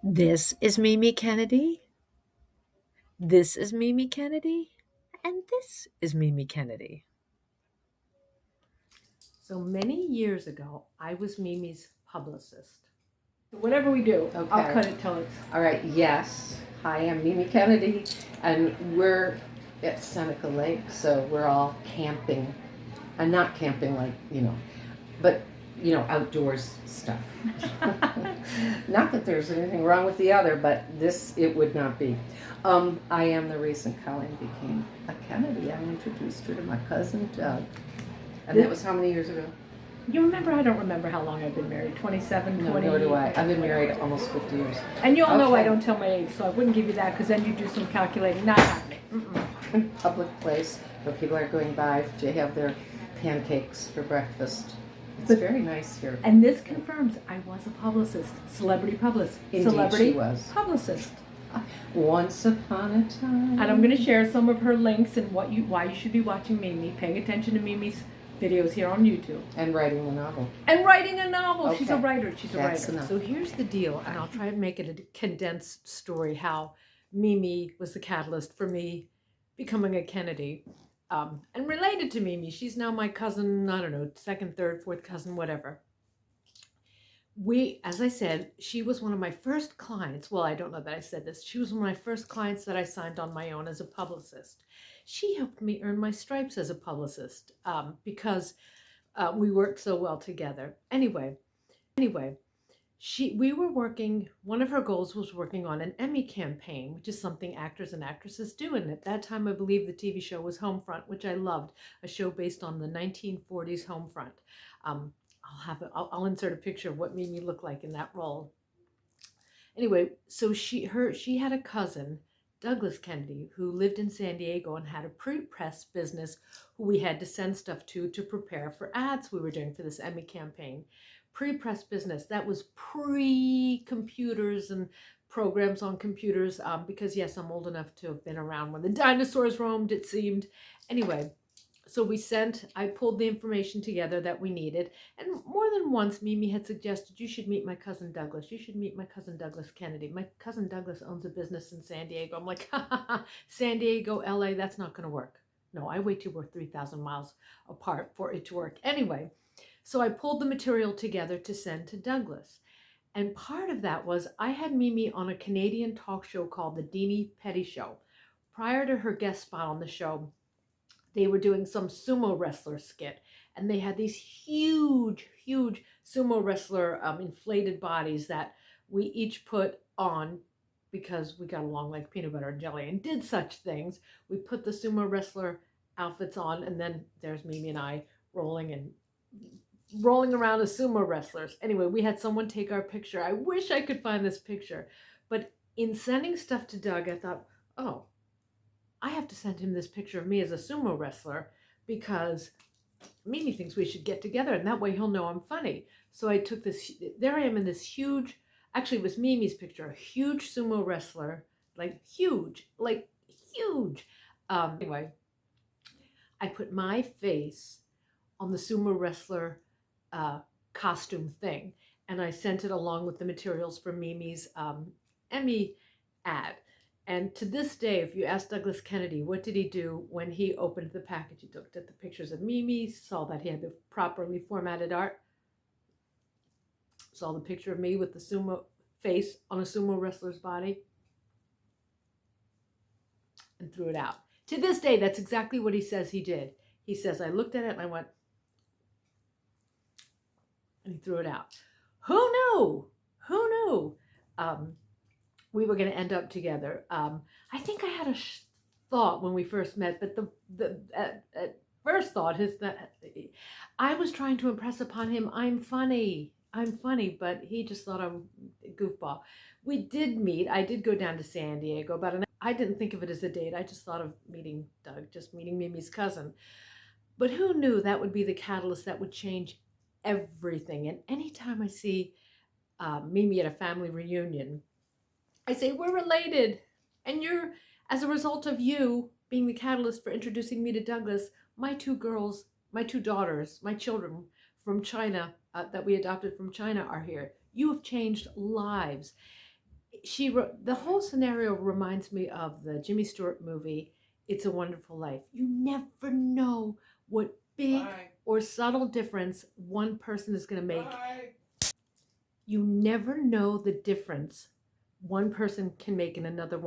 This is Mimi Kennedy. This is Mimi Kennedy. And this is Mimi Kennedy. So many years ago, I was Mimi's publicist. Whatever we do, I'll Okay. cut it till it's. All right. Yes. Hi, I'm Mimi Kennedy, and we're at Seneca Lake, so we're all camping. And not camping like, but, outdoors stuff. Not that there's anything wrong with the other, but this, it would not be. I am the reason Colleen became a Kennedy. I introduced her to my cousin Doug. And that was how many years ago? You remember? I don't remember how long I've been married. 27, No, 20. nor do I. I've been married almost 50 years. And you all know I Okay. don't tell my age, so I wouldn't give you that because then you do some calculating. Not happening. Mm-mm. Public place where people are going by to have their pancakes for breakfast. It's very nice here. And this confirms I was a publicist, celebrity publicist, Indeed, celebrity she was. publicist. Once upon a time. And I'm going to share some of her links and why you should be watching Mimi, paying attention to Mimi's videos here on YouTube. And writing a novel. And writing a novel. Okay. She's a writer. She's a That's writer. enough. So here's the deal, and I'll try and make it a condensed story how Mimi was the catalyst for me becoming a Kennedy. And related to Mimi, she's now my cousin, I don't know, second, third, fourth cousin, whatever. As I said, she was one of my first clients. Well, I don't know that I said this. She was one of my first clients that I signed on my own as a publicist. She helped me earn my stripes as a publicist because we worked so well together. Anyway, we were working, one of her goals was working on an Emmy campaign, which is something actors and actresses do. And at that time, I believe the TV show was Homefront, which I loved, a show based on the 1940s Homefront. I'll insert a picture of what Mimi looked like in that role. Anyway, so she had a cousin, Douglas Kennedy, who lived in San Diego and had a pre-press business who we had to send stuff to prepare for ads we were doing for this Emmy campaign. Pre-press business, that was pre-computers and programs on computers, because yes, I'm old enough to have been around when the dinosaurs roamed, it seemed. Anyway, so I pulled the information together that we needed. And more than once, Mimi had suggested, you should meet my cousin Douglas. You should meet my cousin Douglas Kennedy. My cousin Douglas owns a business in San Diego. I'm like, ha ha ha, San Diego, LA, that's not going to work. No, I wait till we're 3,000 miles apart for it to work. Anyway, so I pulled the material together to send to Douglas. And part of that was I had Mimi on a Canadian talk show called The Deanie Petty Show. Prior to her guest spot on the show, they were doing some sumo wrestler skit, and they had these huge sumo wrestler inflated bodies that we each put on because we got along like peanut butter and jelly and did such things. We put the sumo wrestler outfits on, and then there's Mimi and I rolling around as sumo wrestlers. Anyway, we had someone take our picture. I wish I could find this picture, but in sending stuff to Doug, I thought, oh, I have to send him this picture of me as a sumo wrestler because Mimi thinks we should get together and that way he'll know I'm funny. So I took this, there I am in this huge, actually it was Mimi's picture, a huge sumo wrestler, like huge. Anyway, I put my face on the sumo wrestler costume thing, and I sent it along with the materials for Mimi's Emmy ad. And to this day, if you ask Douglas Kennedy, what did he do when he opened the package? He looked at the pictures of Mimi, saw that he had the properly formatted art, saw the picture of me with the sumo face on a sumo wrestler's body, and threw it out. To this day, that's exactly what he says he did. He says, I looked at it and I went, and he threw it out. Who knew? We were going to end up together. I think I had a thought when we first met, but the first thought is that I was trying to impress upon him, I'm funny, but he just thought I'm a goofball. We did meet. I did go down to San Diego, but I didn't think of it as a date. I just thought of meeting Doug, just meeting Mimi's cousin. But who knew that would be the catalyst that would change everything? And anytime I see Mimi at a family reunion, I say, we're related. And you're, as a result of you being the catalyst for introducing me to Douglas, my two daughters, my children from China, that we adopted from China are here. You have changed lives. she wrote, the whole scenario reminds me of the Jimmy Stewart movie, It's a Wonderful Life. You never know what big or subtle difference one person is going to make. You never know the difference one person can make in another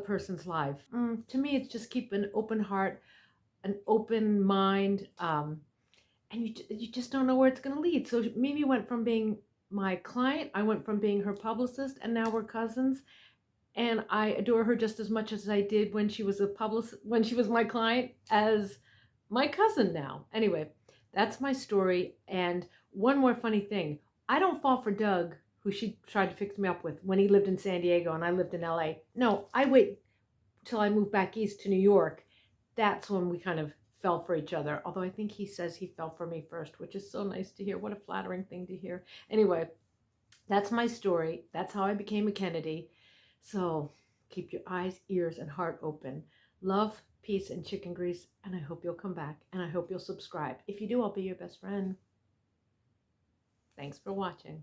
person's life. To me, it's just keep an open heart, an open mind, and you just don't know where it's going to lead. So Mimi went from being my client, I went from being her publicist, and now we're cousins. And I adore her just as much as I did when she was when she was my client, as my cousin now. Anyway, that's my story. And one more funny thing, I don't fall for Doug, who she tried to fix me up with when he lived in San Diego and I lived in LA. No, I wait till I moved back east to New York. That's when we kind of fell for each other. Although I think he says he fell for me first, which is so nice to hear. What a flattering thing to hear. Anyway, that's my story. That's how I became a Kennedy. So keep your eyes, ears, and heart open. Love, peace, and chicken grease. And I hope you'll come back. And I hope you'll subscribe. If you do, I'll be your best friend. Thanks for watching.